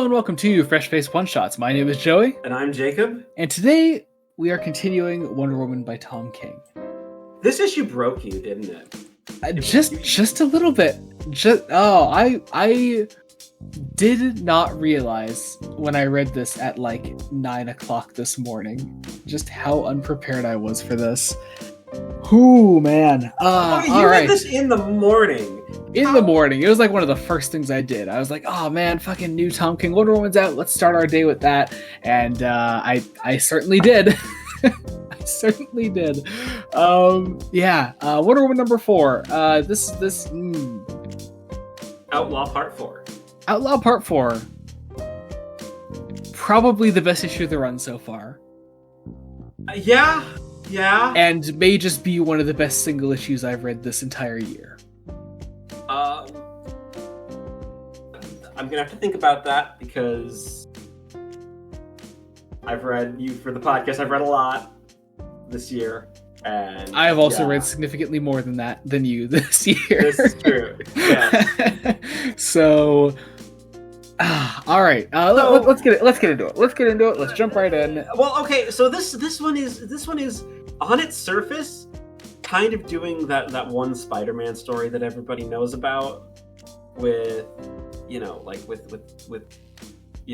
Hello and welcome to Fresh Face One Shots. My name is Joey. And I'm Jacob. And today we are continuing Wonder Woman by Tom King. This issue broke you, didn't it? Just a little bit. I did not realize when I read this at like 9 o'clock this morning just how unprepared I was for this. Ooh, man. You read this in the morning. The morning. It was like one of the first things I did. I was like, oh man, fucking new Tom King Wonder Woman's out. Let's start our day with that. And I certainly did. I certainly did. Wonder Woman number 4. Outlaw Part 4. Outlaw Part 4. Probably the best issue of the run so far. Yeah. And may just be one of the best single issues I've read this entire year. I'm gonna have to think about that because I've read for the podcast. I've read a lot this year, and I have also read significantly more than you this year. This is true. Yeah. So, all right. Let's get into it. Let's jump right in. Well, okay. So this one is on its surface kind of doing that one Spider-Man story that everybody knows about with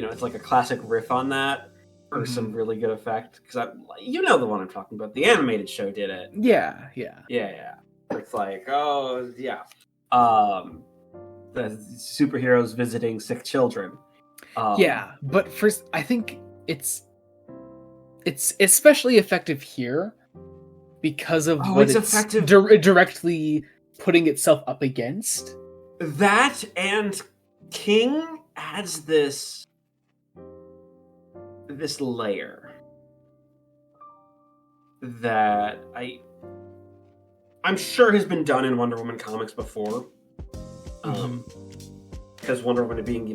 it's like a classic riff on that for some really good effect, because the one I'm talking about. The animated show did it. Yeah. It's like, the superheroes visiting sick children. But first, I think it's especially effective here because of what it's effective directly putting itself up against. That, and King adds this layer that I'm sure has been done in Wonder Woman comics before. Because Wonder Woman being,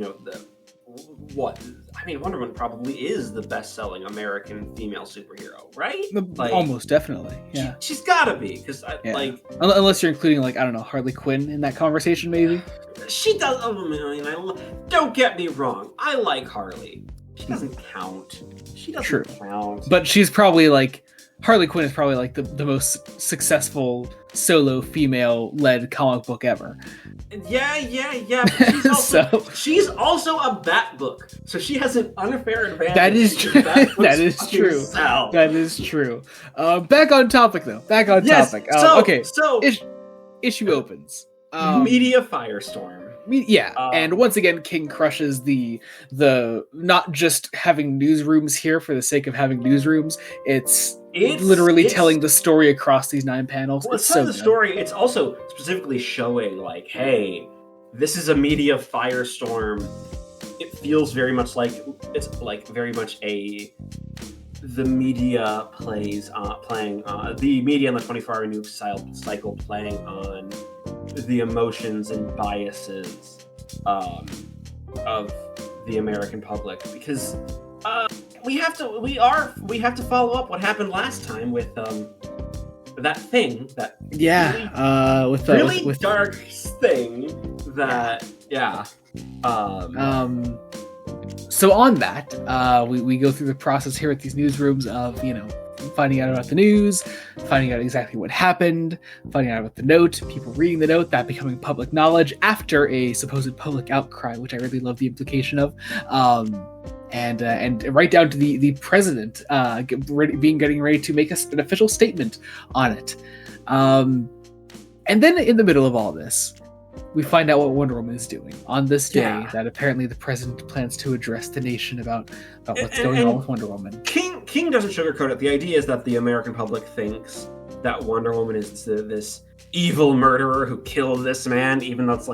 Wonder Woman probably is the best-selling American female superhero, right? Almost definitely, yeah. She's gotta be, because unless you're including, Harley Quinn in that conversation, maybe. She does. Don't get me wrong. I like Harley. She doesn't count. Count. But she's probably Harley Quinn is probably the most successful solo female-led comic book ever. Yeah. She's also a Bat book, so she has an unfair advantage. That is true. That is true. Back on topic, though. Topic. So issue opens. Media firestorm. And once again, King crushes the not just having newsrooms here for the sake of having newsrooms. It's literally telling the story across these 9 panels. Well, it's telling the story. It's also specifically showing, hey, this is a media firestorm. It feels very much like it's very much the media playing the media in the 24-hour news cycle playing on the emotions and biases of the American public, because we have to follow up what happened last time with that thing that with dark thing that So on that, we go through the process here at these newsrooms of finding out about the news, finding out exactly what happened, finding out about the note, people reading the note, that becoming public knowledge after a supposed public outcry, which I really love the implication of, and right down to the president getting ready to make an official statement on it. And then in the middle of all this, we find out what Wonder Woman is doing on this day, that apparently the president plans to address the nation about what's going on with Wonder Woman. King doesn't sugarcoat it. The idea is that the American public thinks that Wonder Woman is this evil murderer who killed this man, even though it's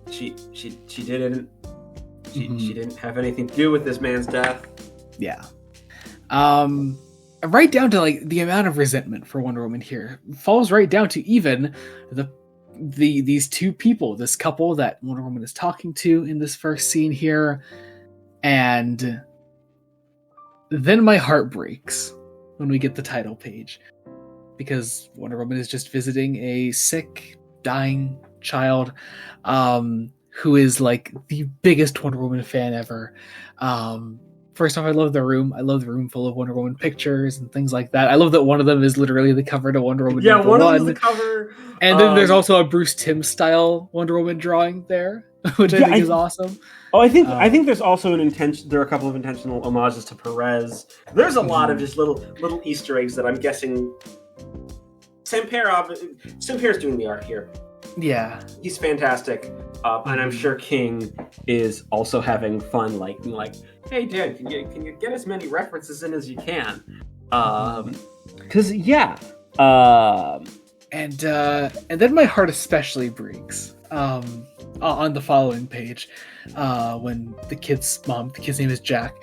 she didn't. She didn't have anything to do with this man's death. Yeah. Right down to the amount of resentment for Wonder Woman here falls right down to even these two people, this couple that Wonder Woman is talking to in this first scene here, and then my heart breaks when we get the title page, because Wonder Woman is just visiting a sick, dying child who is like the biggest Wonder Woman fan ever. First off, I love the room. I love the room full of Wonder Woman pictures and things like that. I love that one of them is literally the cover to Wonder Woman. Yeah, one of them is the cover. And then there's also a Bruce Timm style Wonder Woman drawing there, which I think is awesome. Oh, I think there's also there are a couple of intentional homages to Perez. There's a lot of just little Easter eggs that I'm guessing Sampere's doing the art here. Yeah, he's fantastic, and I'm sure King is also having fun, like, hey, Dan, can you get as many references in as you can? Because and then my heart especially breaks on the following page when the kid's name is Jack,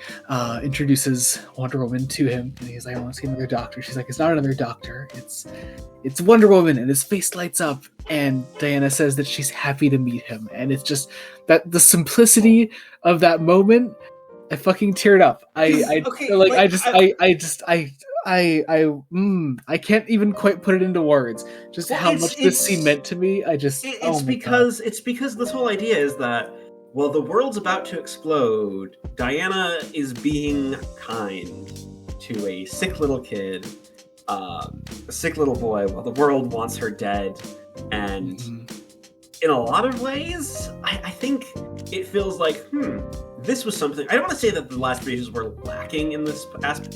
introduces Wonder Woman to him, and he's like, I want to see another doctor. She's like, it's not another doctor, it's Wonder Woman, and his face lights up, and Diana says that she's happy to meet him, and it's just that the simplicity of that moment, I fucking teared up. I can't even quite put it into words. Just how much this scene meant to me. It's because this whole idea is that, well, the world's about to explode. Diana is being kind to a sick little kid, a sick little boy, while the world wants her dead. And in a lot of ways, I think it feels like, this was something. I don't want to say that the last pages were lacking in this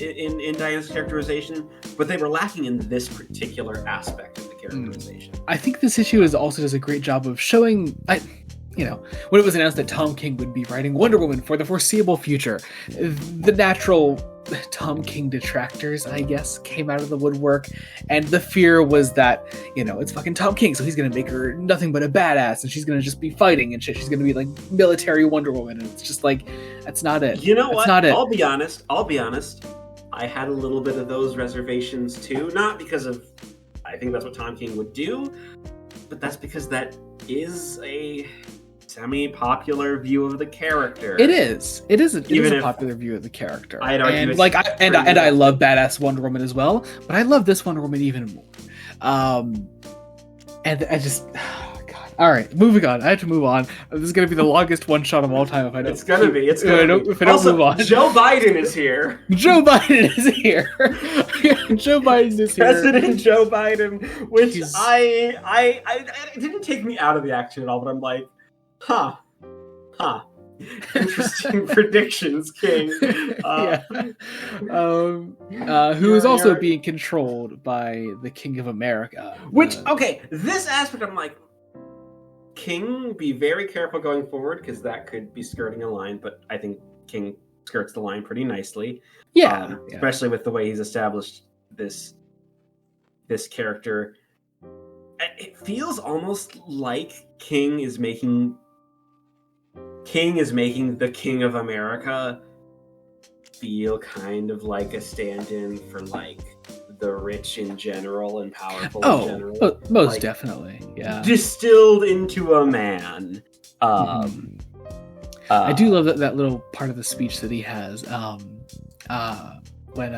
in Diana's characterization, but they were lacking in this particular aspect of the characterization. I think this issue also does a great job of showing. When it was announced that Tom King would be writing Wonder Woman for the foreseeable future, the natural Tom King detractors, I guess, came out of the woodwork, and the fear was that, it's fucking Tom King, so he's gonna make her nothing but a badass, and she's gonna just be fighting and shit. She's gonna be like military Wonder Woman, and it's just like, that's not it. You know that's what? Not it. I'll be honest. I had a little bit of those reservations too, not because of, I think that's what Tom King would do, but that's because that is a semi-popular view of the character. It is a popular view of the character. I'd argue, and I love badass Wonder Woman as well, but I love this Wonder Woman even more. And I just, God. All right, moving on. I have to move on. This is going to be the longest one shot of all time if I don't. It's going to be. If I don't move on. Joe Biden is here. Joe Biden is here. President Joe Biden, which it didn't take me out of the action at all, but I'm like, huh. Interesting predictions, King. Who is also being controlled by the King of America. This aspect, I'm like, King, be very careful going forward, because that could be skirting a line, but I think King skirts the line pretty nicely. Especially with the way he's established this character. It feels almost like King is making the King of America feel kind of like a stand-in for like the rich in general and powerful in general. Most definitely, yeah. Distilled into a man. I do love that little part of the speech that he has. When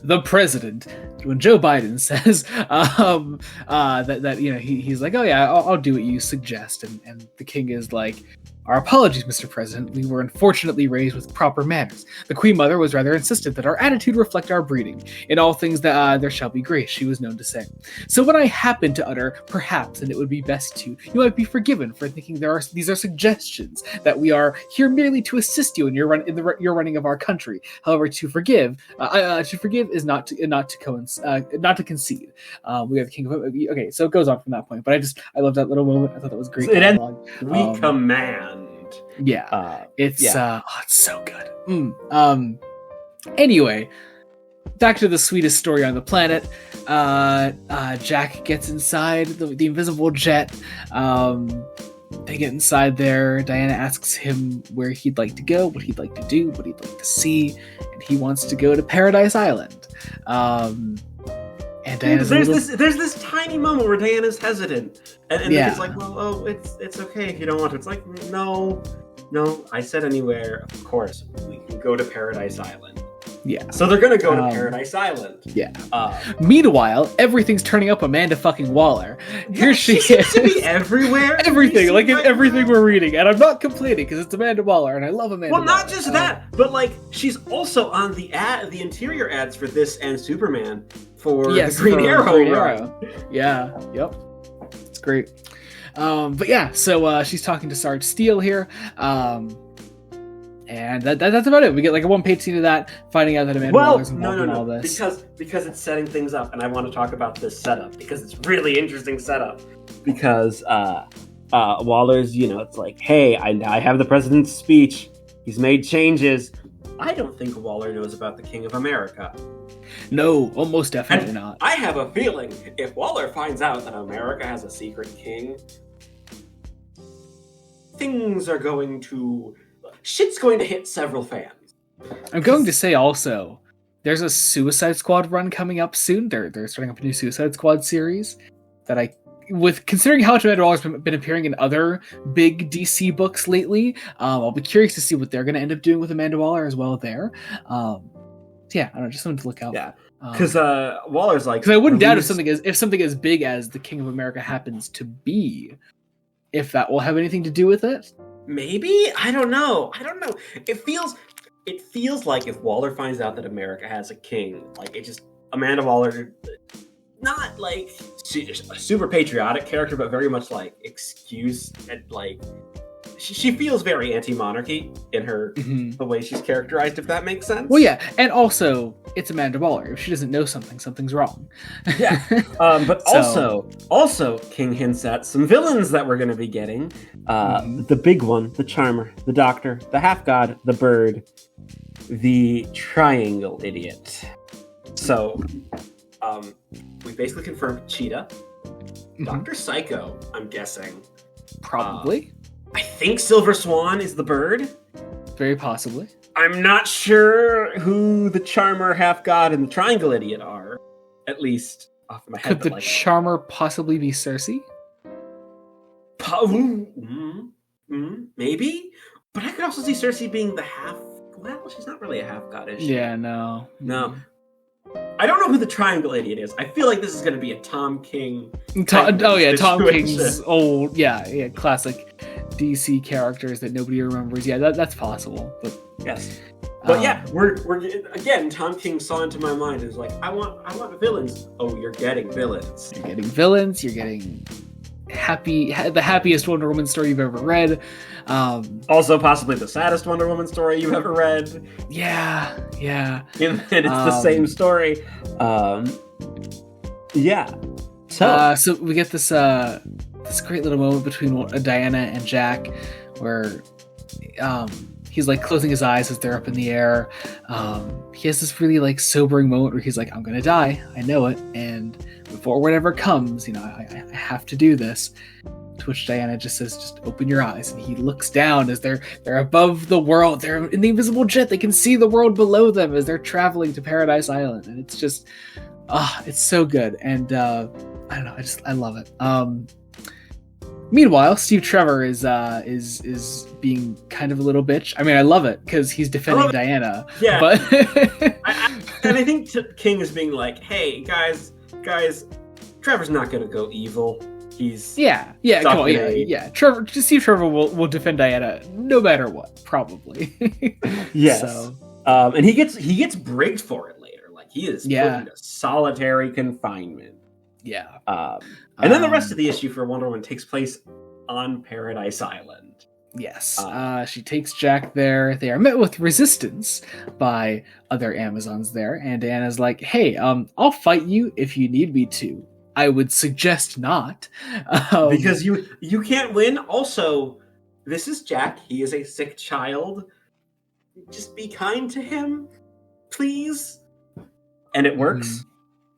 the president, when Joe Biden says that he's like, oh yeah, I'll do what you suggest, and the King is like, our apologies, Mr. President. We were unfortunately raised with proper manners. The Queen Mother was rather insistent that our attitude reflect our breeding. In all things that there shall be grace, she was known to say. So when I happen to utter, perhaps, and it would be best to, you might be forgiven for thinking these are suggestions, that we are here merely to assist you in your running of our country. However, to forgive is not to concede. We are the King of. Okay, so it goes on from that point. But I love that little moment. I thought that was great. We command. It's so good. Anyway, back to the sweetest story on the planet. Jack gets inside the invisible jet. They get inside there. Diana asks him where he'd like to go, what he'd like to do, what he'd like to see, and he wants to go to Paradise Island. And Diana's there's this tiny moment where Diana's hesitant, and the kid's like, well, it's okay if you don't want to. It's like, no, I said anywhere. Of course, we can go to Paradise Island. Yeah. So they're gonna go to Paradise Island. Yeah. Meanwhile, everything's turning up Amanda fucking Waller. Here she seems to is. be everywhere. Everything, like in everything we're reading, and I'm not complaining because it's Amanda Waller, and I love Amanda. Well, not Waller. just that, but like she's also on the interior ads for this and Superman for the Green Arrow run. Yeah. Yep. It's great. But yeah, so she's talking to Sarge Steele here. And that's about it. We get like a one-page scene of that, finding out that Amanda Waller's involved in all this. Because it's setting things up, and I want to talk about this setup because it's really interesting setup. Because Waller's, it's like, hey, I have the president's speech. He's made changes. I don't think Waller knows about the King of America. No, almost definitely not. I have a feeling if Waller finds out that America has a secret king, shit's going to hit several fans. I'm going to say also, there's a Suicide Squad run coming up soon. They're starting up a new Suicide Squad series that considering how much Amanda Waller's been appearing in other big DC books lately, I'll be curious to see what they're going to end up doing with Amanda Waller as well there. Yeah, I don't know, just something to look out for. Because Waller's like... Because I wouldn't doubt if something as big as the King of America happens to be, if that will have anything to do with it. Maybe? I don't know. It feels like if Waller finds out that America has a king, like Amanda Waller, not like she's a super patriotic character, but very much like excuse and like she feels very anti-monarchy in her the way she's characterized, if that makes sense. Well, yeah, and also it's Amanda Waller. If she doesn't know something, something's wrong. Yeah, but also King hints at some villains that we're going to be getting. The big one, the Charmer, the Doctor, the Half God, the Bird, the Triangle Idiot. So, we basically confirmed Cheetah, Dr. Psycho, I'm guessing. Probably. I think Silver Swan is the Bird. Very possibly. I'm not sure who the Charmer, Half God, and the Triangle Idiot are. At least off my head. Could the Charmer possibly be Cersei? Maybe? But I could also see Cersei being the half... Well, she's not really a half god, is she? Yeah, no. I don't know who the Triangle Idiot is. I feel like this is going to be a Tom King... Tom King's old, classic DC characters that nobody remembers. Yeah, that's possible. But yes. But yeah, we're again, Tom King saw into my mind and was like, I want villains. Oh, you're getting villains. You're getting villains, you're getting the happiest Wonder Woman story you've ever read. Also possibly the saddest Wonder Woman story you've ever read. Yeah. And it's the same story. Yeah. So we get this great little moment between Diana and Jack where he's like closing his eyes as they're up in the air. He has this really like sobering moment where he's like, I'm gonna die, I know it, and before whatever comes, I have to do this. To which Diana just says, just open your eyes. And he looks down as they're above the world. They're in the invisible jet. They can see the world below them as they're traveling to Paradise Island. And it's just, it's so good. And I don't know, I love it. Meanwhile, Steve Trevor is being kind of a little bitch. I mean, I love it because he's defending Diana. Yeah. But I think King is being like, hey, guys, Trevor's not going to go evil. He's Steve Trevor will defend Diana no matter what, probably. Yes. So. And he gets brigged for it later. Like he is put into solitary confinement. Yeah. And then the rest of the issue for Wonder Woman takes place on Paradise Island. Yes. She takes Jack there. They are met with resistance by other Amazons there. And Diana's like, hey, I'll fight you if you need me to. I would suggest not. Because you can't win. Also, this is Jack. He is a sick child. Just be kind to him, please. And it works.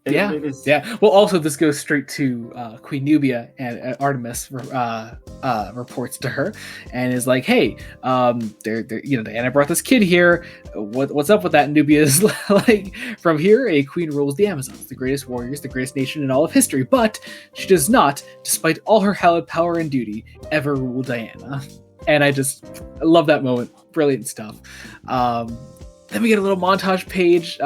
Yeah. Well, also this goes straight to Queen Nubia, and Artemis reports to her and is like, "Hey, Diana brought this kid here. What's up with that?" And Nubia is like, "From here, a queen rules the Amazons, the greatest warriors, the greatest nation in all of history. But she does not, despite all her hallowed power and duty, ever rule Diana." And I love that moment. Brilliant stuff. Then we get a little montage page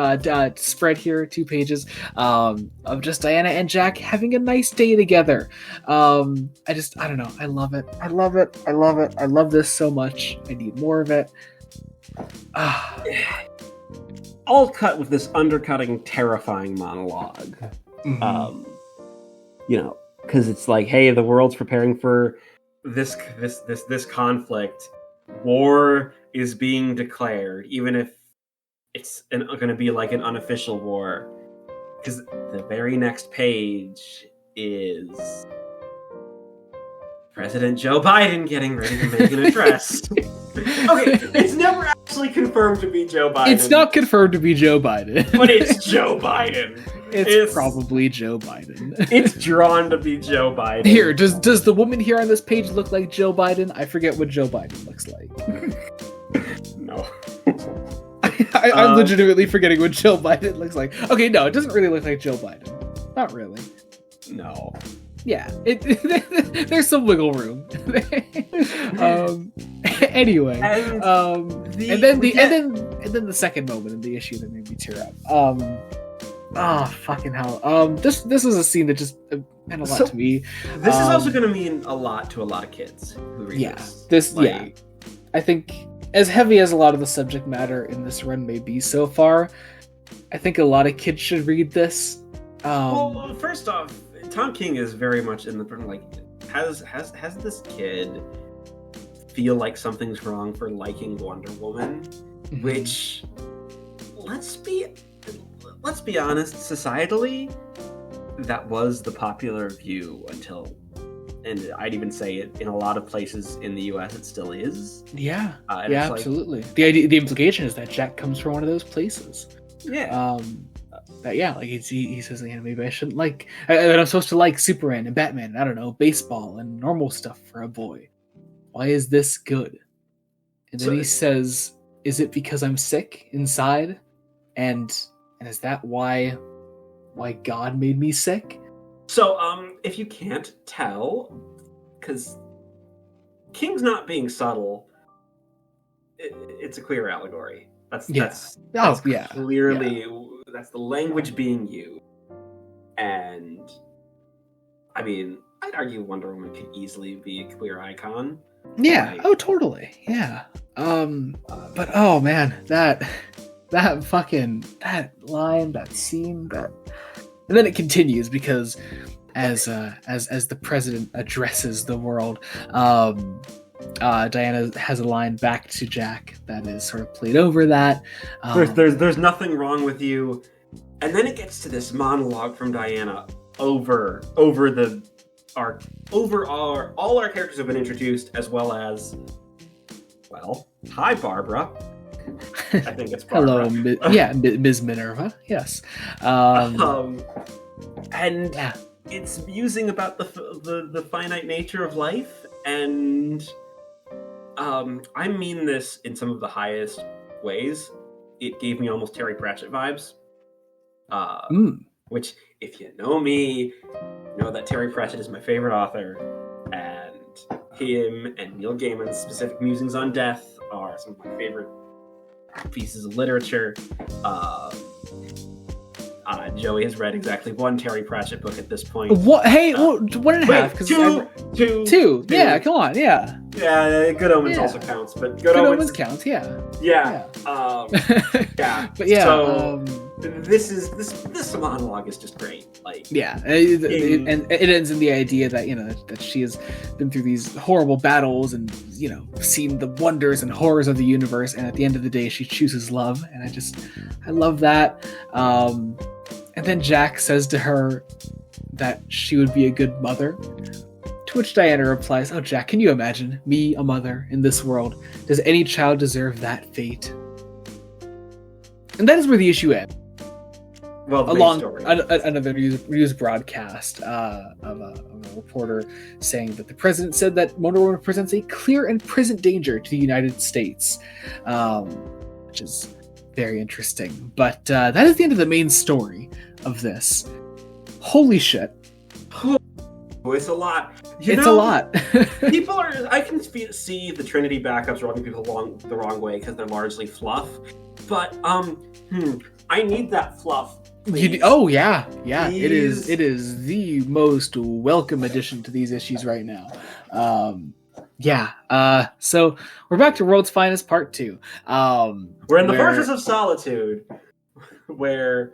spread here, 2 pages of just Diana and Jack having a nice day together. I don't know. I love it. I love it. I love it. I love this so much. I need more of it. All cut with this undercutting, terrifying monologue. Mhm. Because it's like, hey, the world's preparing for this conflict. War is being declared, even if it's going to be like an unofficial war. Because the very next page is President Joe Biden getting ready to make an address. Okay, it's never actually confirmed to be Joe Biden. It's not confirmed to be Joe Biden. But it's Joe Biden. It's probably Joe Biden. It's drawn to be Joe Biden. Here, does the woman here on this page look like Joe Biden? I forget what Joe Biden looks like. No. I'm legitimately forgetting what Joe Biden looks like. Okay, no, it doesn't really look like Joe Biden. Not really. No. Yeah, there's some wiggle room. Anyway, and then the second moment in the issue that made me tear up. Fucking hell. This is a scene that just meant a lot to me. This is also going to mean a lot to a lot of kids who read this. I think as heavy as a lot of the subject matter in this run may be so far, I think a lot of kids should read this. Well, first off, Tom King is very much in the like has this kid feel like something's wrong for liking Wonder Woman, which let's be honest, societally that was the popular view until, and I'd even say it in a lot of places in the US it still is. Yeah, absolutely. The implication is that Jack comes from one of those places. Yeah. He says, maybe I shouldn't like, that I'm supposed to like Superman and Batman, I don't know, baseball and normal stuff for a boy. Why is this good? And then he says, is it because I'm sick inside? And is that why God made me sick? So, if you can't tell, because King's not being subtle, it's a clear allegory. That's clearly that's the language being used. And I mean, I'd argue Wonder Woman could easily be a queer icon. Yeah. Like, totally. Yeah. But oh man, that line, that scene, and then it continues because as the president addresses the world, Diana has a line back to Jack that is sort of played over that. There's nothing wrong with you, and then it gets to this monologue from Diana over all our characters have been introduced, as well as, well, hi Barbara. I think it's Barbara. Hello, Ms. Minerva. Yes. And it's musing about the finite nature of life, and I mean this in some of the highest ways. It gave me almost Terry Pratchett vibes. Which, if you know me, you know that Terry Pratchett is my favorite author, and him and Neil Gaiman's specific musings on death are some of my favorite pieces of literature. Joey has read exactly one Terry Pratchett book at this point. What? Hey, 1.5. Two. Yeah, come on. Yeah. Yeah, Good Omens also counts, but Good Omens counts. Yeah. Yeah. But yeah. So this monologue is just great. Like, yeah, and it ends in the idea that that she has been through these horrible battles and seen the wonders and horrors of the universe, and at the end of the day, she chooses love, and I love that. And then Jack says to her that she would be a good mother. To which Diana replies, "Oh, Jack, can you imagine me, a mother, in this world? Does any child deserve that fate?" And that is where the issue ends. Well, along another news broadcast of a reporter saying that the president said that Wonder Woman presents a clear and present danger to the United States, which is very interesting. But that is the end of the main story of this. Holy shit. It's a lot. It's a lot. People are. I can see the Trinity backups rubbing people the wrong way because they're largely fluff. But I need that fluff. Oh yeah, Please. It is the most welcome addition to these issues right now. So we're back to World's Finest Part 2. We're in the Fortress of Solitude, where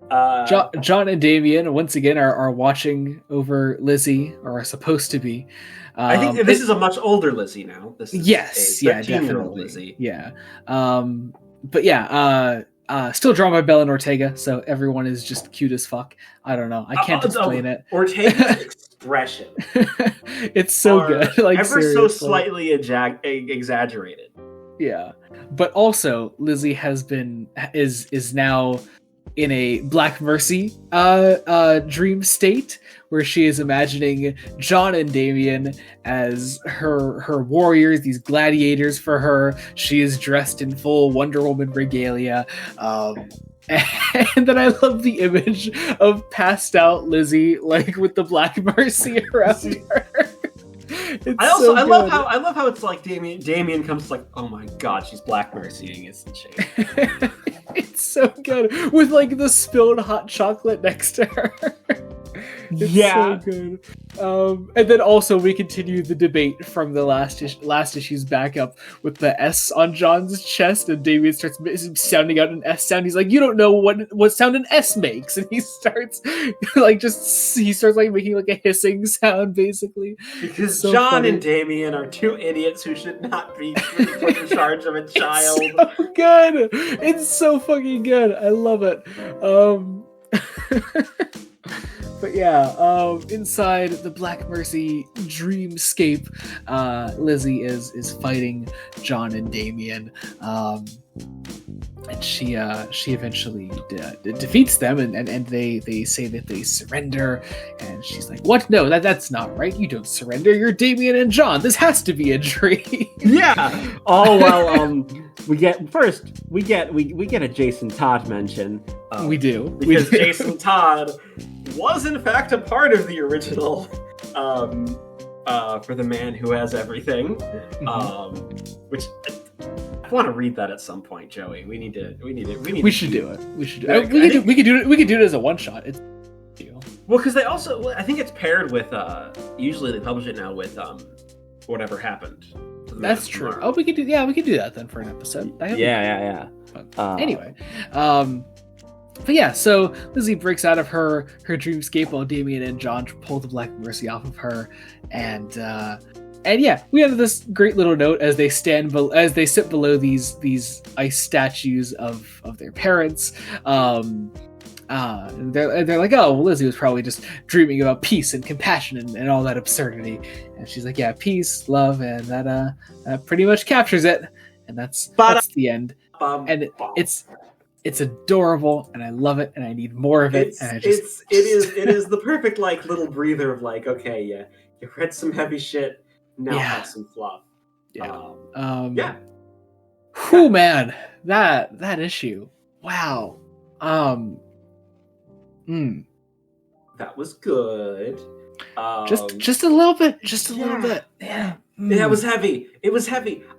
John and Damian once again are watching over Lizzie, or are supposed to be. I think this is a much older Lizzie now. This is yes, a 13-year-old definitely. Lizzie. Yeah. Still drawn by Belen Ortega, so everyone is just cute as fuck. I don't know. I can't explain it. Ortega's expression. It's so good. Like, ever seriously. so slightly exaggerated. Yeah. But also, Lizzie is now in a Black Mercy dream state, where she is imagining John and Damian as her warriors, these gladiators for her. She is dressed in full Wonder Woman regalia. And then I love the image of passed out Lizzie, like with the Black Mercy around her. I love how it's like Damian comes like, oh my god, she's Black Mercying, isn't she? It's so good, with like the spilled hot chocolate next to her. It's so good. And then also we continue the debate from the last issue's backup with the S on John's chest, and Damian starts sounding out an S sound. He's like, you don't know what sound an S makes, and he starts making like a hissing sound, basically. Because so John funny. And Damian are two idiots who should not be put in charge of a child. It's so good. It's so fucking good. I love it. But yeah, inside the Black Mercy dreamscape, Lizzie is fighting John and Damian, and she eventually defeats them, and they say that they surrender, and she's like, "What? No, that's not right. You don't surrender. You're Damian and John. This has to be a dream." Yeah. Oh well. We get a Jason Todd mention. We do, because Jason Todd was in fact a part of the original for the Man Who Has Everything, which I want to read that at some point, Joey. We should do it. We could do it as a one shot. It's well, because they also, I think it's paired with usually they publish it now with Whatever Happened. That's true. Oh, we could do that then for an episode. Yeah. Anyway, but yeah, so Lizzie breaks out of her dreamscape while Damian and John pull the Black Mercy off of her, and yeah, we have this great little note as they sit below these ice statues of their parents. They're like, oh, well, Lizzie was probably just dreaming about peace and compassion and all that absurdity, and she's like, yeah, peace, love, and that pretty much captures it, and that's the end. And it's adorable, and I love it, and I need more of it. It is the perfect like little breather of like, okay, yeah, you read some heavy shit, now have some fluff. Yeah. Whew, man, that issue, wow. That was good. Just a little bit. Little bit. Yeah. Yeah, it was heavy.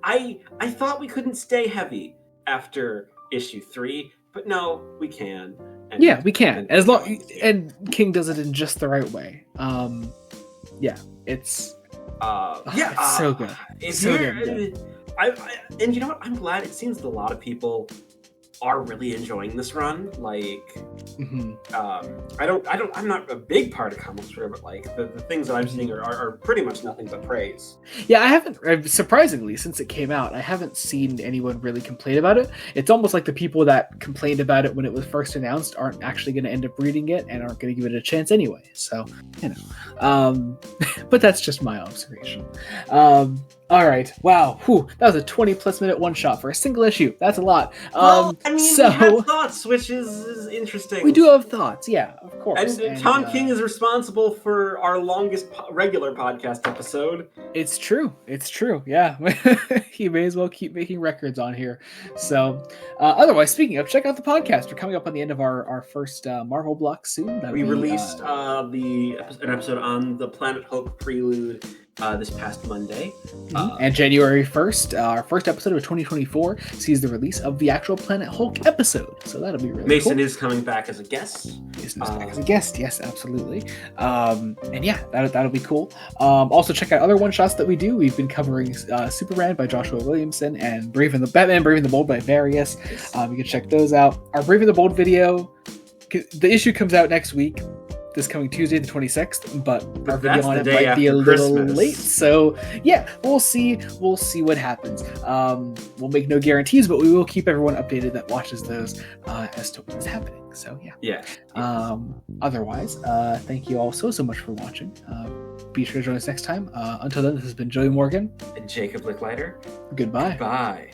I thought we couldn't stay heavy after issue 3, but no, we can. And we can. As long and King does it in just the right way. It's so good. It's so good. And you know what? I'm glad. It seems that a lot of people are really enjoying this run. Like, I'm not a big part of comics, but like the things that I'm seeing are pretty much nothing but praise. Yeah, I haven't, surprisingly, since it came out, I haven't seen anyone really complain about it. It's almost like the people that complained about it when it was first announced aren't actually going to end up reading it and aren't going to give it a chance anyway. So, but that's just my observation. All right. Wow. Whew. That was a 20+ minute one shot for a single issue. That's a lot. We have thoughts, which is interesting. We do have thoughts. Yeah, of course. And Tom King is responsible for our longest regular podcast episode. It's true. Yeah. He may as well keep making records on here. So, otherwise, speaking of, check out the podcast. We're coming up on the end of our first Marvel block soon. We released an episode on the Planet Hulk prelude this past Monday. And January 1st, our first episode of 2024 sees the release of the actual Planet Hulk episode. So that'll be really Mason cool. is coming back as a guest. Mason is back as a guest, yes, absolutely. And yeah, that'll be cool. Also, check out other one-shots that we do. We've been covering Superman by Joshua Williamson and Batman Brave and the Bold by Various. You can check those out. Our Brave and the Bold video, the issue comes out next week. This coming Tuesday, the 26th, but our video on it might be a little late. So yeah, we'll see what happens. We'll make no guarantees, but we will keep everyone updated that watches those as to what's happening. So yeah. Otherwise, thank you all so much for watching. Be sure to join us next time. Until then, this has been Joey Morgan and Jacob Licklider. Goodbye. Bye.